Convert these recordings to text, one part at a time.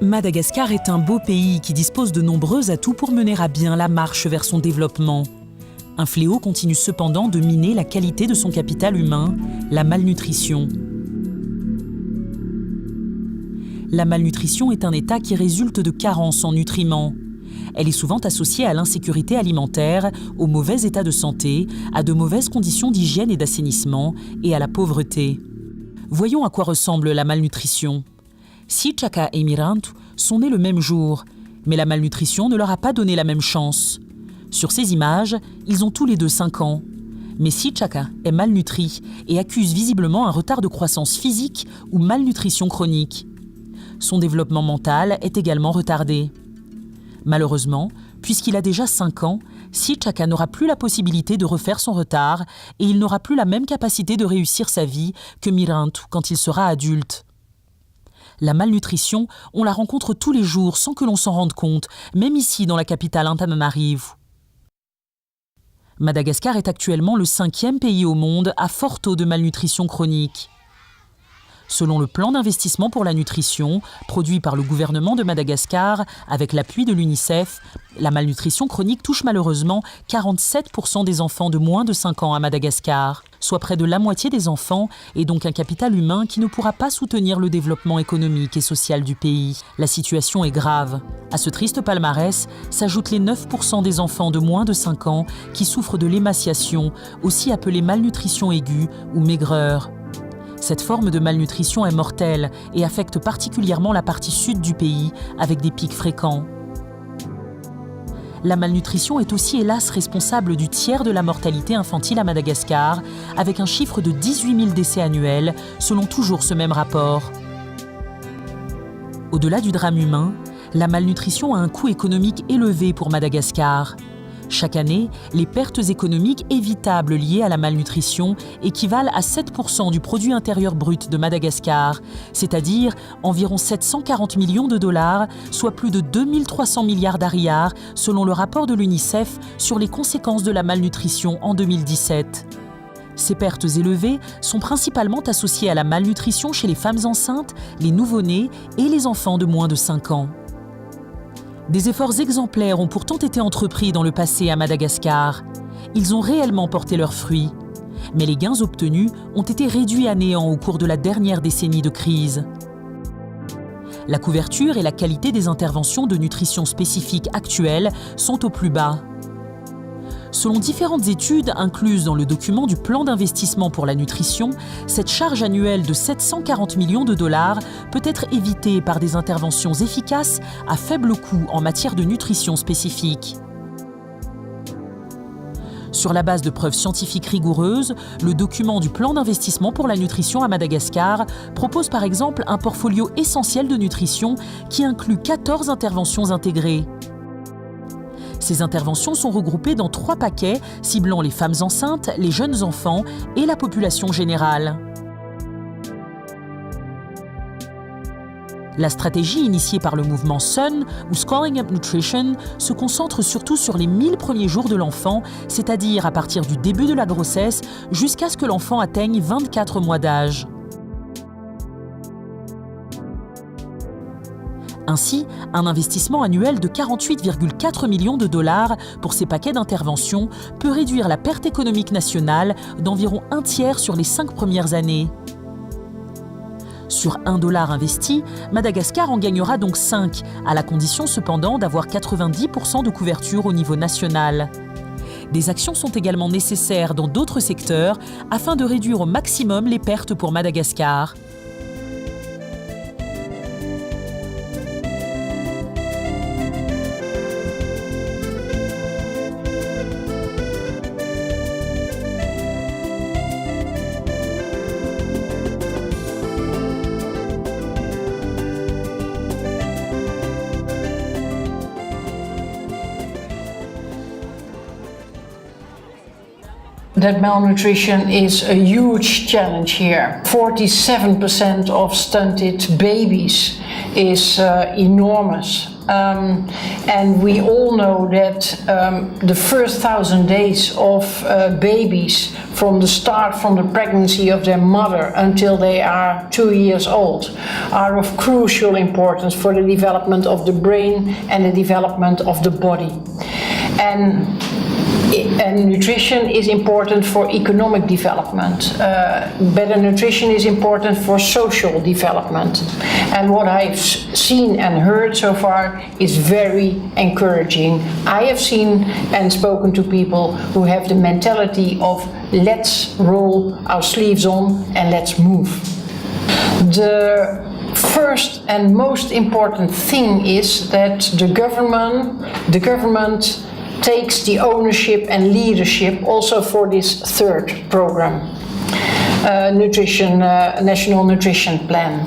Madagascar est un beau pays qui dispose de nombreux atouts pour mener à bien la marche vers son développement. Un fléau continue cependant de miner la qualité de son capital humain, la malnutrition. La malnutrition est un état qui résulte de carences en nutriments. Elle est souvent associée à l'insécurité alimentaire, au mauvais état de santé, à de mauvaises conditions d'hygiène et d'assainissement et à la pauvreté. Voyons à quoi ressemble la malnutrition. Sichaka et Mirantu sont nés le même jour, mais la malnutrition ne leur a pas donné la même chance. Sur ces images, ils ont tous les deux 5 ans. Mais Sichaka est malnutri et accuse visiblement un retard de croissance physique ou malnutrition chronique. Son développement mental est également retardé. Malheureusement, puisqu'il a déjà 5 ans, Sichaka n'aura plus la possibilité de refaire son retard et il n'aura plus la même capacité de réussir sa vie que Mirantu quand il sera adulte. La malnutrition, on la rencontre tous les jours sans que l'on s'en rende compte, même ici dans la capitale Antananarivo. Madagascar est actuellement le 5e pays au monde à fort taux de malnutrition chronique. Selon le plan d'investissement pour la nutrition, produit par le gouvernement de Madagascar avec l'appui de l'UNICEF, la malnutrition chronique touche malheureusement 47% des enfants de moins de 5 ans à Madagascar, soit près de la moitié des enfants et donc un capital humain qui ne pourra pas soutenir le développement économique et social du pays. La situation est grave. À ce triste palmarès s'ajoutent les 9% des enfants de moins de 5 ans qui souffrent de l'émaciation, aussi appelée malnutrition aiguë ou maigreur. Cette forme de malnutrition est mortelle et affecte particulièrement la partie sud du pays, avec des pics fréquents. La malnutrition est aussi hélas responsable du tiers de la mortalité infantile à Madagascar, avec un chiffre de 18 000 décès annuels, selon toujours ce même rapport. Au-delà du drame humain, la malnutrition a un coût économique élevé pour Madagascar. Chaque année, les pertes économiques évitables liées à la malnutrition équivalent à 7% du produit intérieur brut de Madagascar, c'est-à-dire environ 740 millions de dollars, soit plus de 2300 milliards d'ariars, selon le rapport de l'UNICEF sur les conséquences de la malnutrition en 2017. Ces pertes élevées sont principalement associées à la malnutrition chez les femmes enceintes, les nouveau-nés et les enfants de moins de 5 ans. Des efforts exemplaires ont pourtant été entrepris dans le passé à Madagascar. Ils ont réellement porté leurs fruits. Mais les gains obtenus ont été réduits à néant au cours de la dernière décennie de crise. La couverture et la qualité des interventions de nutrition spécifiques actuelles sont au plus bas. Selon différentes études incluses dans le document du plan d'investissement pour la nutrition, cette charge annuelle de 740 millions de dollars peut être évitée par des interventions efficaces à faible coût en matière de nutrition spécifique. Sur la base de preuves scientifiques rigoureuses, le document du plan d'investissement pour la nutrition à Madagascar propose par exemple un portfolio essentiel de nutrition qui inclut 14 interventions intégrées. Ces interventions sont regroupées dans 3 paquets ciblant les femmes enceintes, les jeunes enfants et la population générale. La stratégie initiée par le mouvement SUN, ou Scaling Up Nutrition, se concentre surtout sur les 1000 premiers jours de l'enfant, c'est-à-dire à partir du début de la grossesse jusqu'à ce que l'enfant atteigne 24 mois d'âge. Ainsi, un investissement annuel de 48,4 millions de dollars pour ces paquets d'intervention peut réduire la perte économique nationale d'environ un tiers sur les 5 premières années. Sur $1 investi, Madagascar en gagnera donc 5, à la condition cependant d'avoir 90% de couverture au niveau national. Des actions sont également nécessaires dans d'autres secteurs afin de réduire au maximum les pertes pour Madagascar. that malnutrition is a huge challenge here. 47% of stunted babies is enormous. And we all know that the first 1,000 days of babies from the start from the pregnancy of their mother until they are 2 years old are of crucial importance for the development of the brain and the development of the body. And nutrition is important for economic development. Better nutrition is important for social development. And what I've seen and heard so far is very encouraging. I have seen and spoken to people who have the mentality of let's roll our sleeves on and let's move. The first and most important thing is that the government takes the ownership and leadership also for this third program, National Nutrition Plan.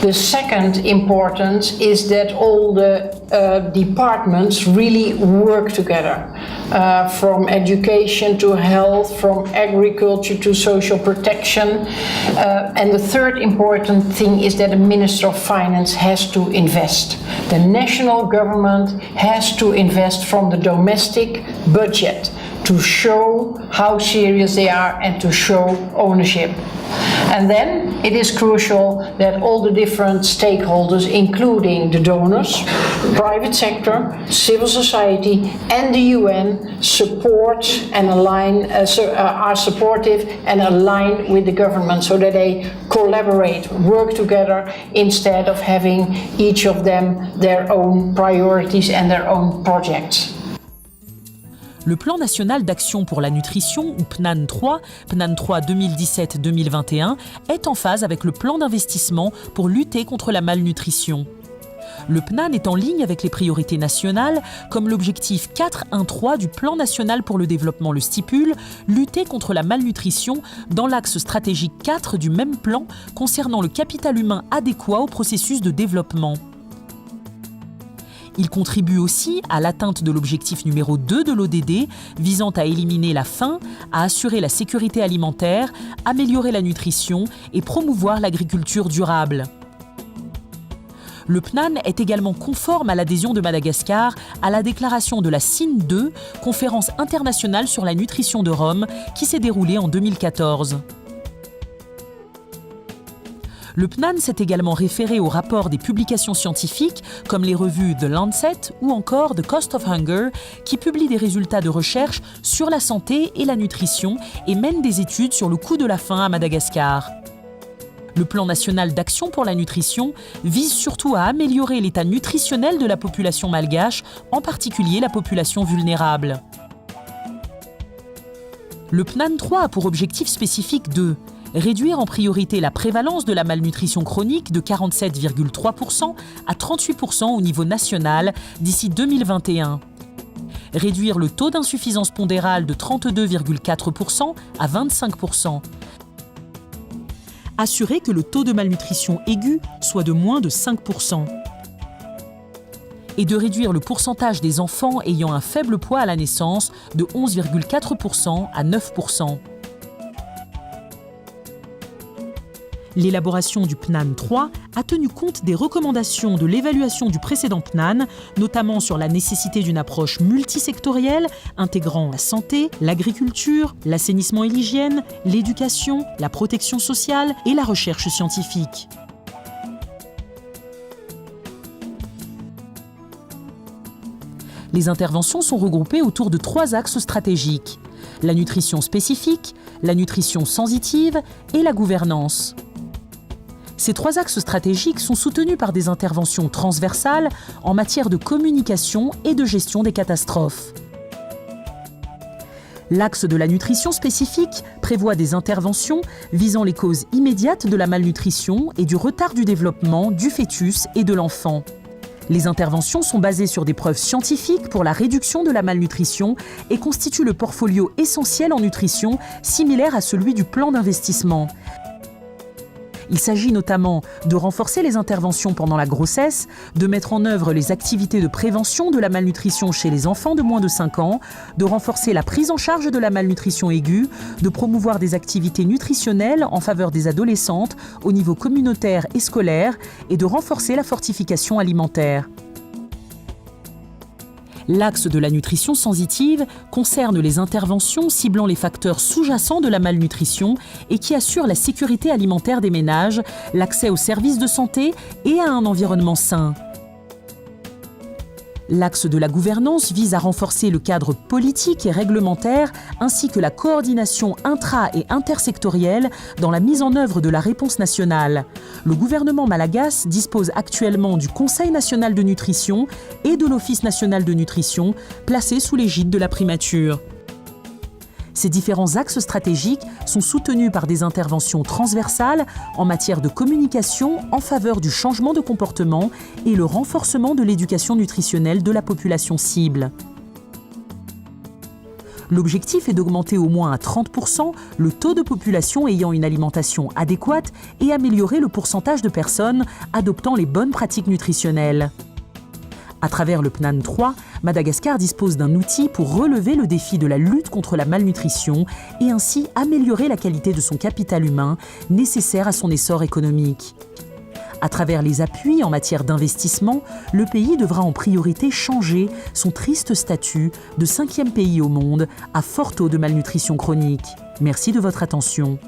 The second importance is that all the departments really work together, from education to health, from agriculture to social protection. And the third important thing is that the Minister of Finance has to invest. The national government has to invest from the domestic budget to show how serious they are and to show ownership. And then it is crucial that all the different stakeholders, including the donors, private sector, civil society, and the UN, support and align, are supportive and align with the government so that they collaborate, work together instead of having each of them their own priorities and their own projects. Le Plan national d'action pour la nutrition, ou PNAN 3 2017-2021, est en phase avec le plan d'investissement pour lutter contre la malnutrition. Le PNAN est en ligne avec les priorités nationales, comme l'objectif 4.1.3 du Plan national pour le développement le stipule, lutter contre la malnutrition dans l'axe stratégique 4 du même plan concernant le capital humain adéquat au processus de développement. Il contribue aussi à l'atteinte de l'objectif numéro 2 de l'ODD, visant à éliminer la faim, à assurer la sécurité alimentaire, améliorer la nutrition et promouvoir l'agriculture durable. Le PNAN est également conforme à l'adhésion de Madagascar à la déclaration de la CIN 2, conférence internationale sur la nutrition de Rome, qui s'est déroulée en 2014. Le PNAN s'est également référé au rapport des publications scientifiques comme les revues The Lancet ou encore The Cost of Hunger qui publient des résultats de recherche sur la santé et la nutrition et mènent des études sur le coût de la faim à Madagascar. Le plan national d'action pour la nutrition vise surtout à améliorer l'état nutritionnel de la population malgache, en particulier la population vulnérable. Le PNAN 3 a pour objectif spécifique de réduire en priorité la prévalence de la malnutrition chronique de 47,3% à 38% au niveau national d'ici 2021. Réduire le taux d'insuffisance pondérale de 32,4% à 25%. Assurer que le taux de malnutrition aiguë soit de moins de 5%. Et de réduire le pourcentage des enfants ayant un faible poids à la naissance de 11,4% à 9%. L'élaboration du PNAN 3 a tenu compte des recommandations de l'évaluation du précédent PNAN, notamment sur la nécessité d'une approche multisectorielle intégrant la santé, l'agriculture, l'assainissement et l'hygiène, l'éducation, la protection sociale et la recherche scientifique. Les interventions sont regroupées autour de 3 axes stratégiques: la nutrition spécifique, la nutrition sensitive et la gouvernance. Ces 3 axes stratégiques sont soutenus par des interventions transversales en matière de communication et de gestion des catastrophes. L'axe de la nutrition spécifique prévoit des interventions visant les causes immédiates de la malnutrition et du retard du développement du fœtus et de l'enfant. Les interventions sont basées sur des preuves scientifiques pour la réduction de la malnutrition et constituent le portfolio essentiel en nutrition, similaire à celui du plan d'investissement. Il s'agit notamment de renforcer les interventions pendant la grossesse, de mettre en œuvre les activités de prévention de la malnutrition chez les enfants de moins de 5 ans, de renforcer la prise en charge de la malnutrition aiguë, de promouvoir des activités nutritionnelles en faveur des adolescentes au niveau communautaire et scolaire et de renforcer la fortification alimentaire. L'axe de la nutrition sensitive concerne les interventions ciblant les facteurs sous-jacents de la malnutrition et qui assurent la sécurité alimentaire des ménages, l'accès aux services de santé et à un environnement sain. L'axe de la gouvernance vise à renforcer le cadre politique et réglementaire ainsi que la coordination intra- et intersectorielle dans la mise en œuvre de la réponse nationale. Le gouvernement malagasy dispose actuellement du Conseil national de nutrition et de l'Office national de nutrition, placés sous l'égide de la primature. Ces différents axes stratégiques sont soutenus par des interventions transversales en matière de communication en faveur du changement de comportement et le renforcement de l'éducation nutritionnelle de la population cible. L'objectif est d'augmenter au moins à 30% le taux de population ayant une alimentation adéquate et améliorer le pourcentage de personnes adoptant les bonnes pratiques nutritionnelles. À travers le PNAN 3, Madagascar dispose d'un outil pour relever le défi de la lutte contre la malnutrition et ainsi améliorer la qualité de son capital humain nécessaire à son essor économique. À travers les appuis en matière d'investissement, le pays devra en priorité changer son triste statut de 5e pays au monde à fort taux de malnutrition chronique. Merci de votre attention.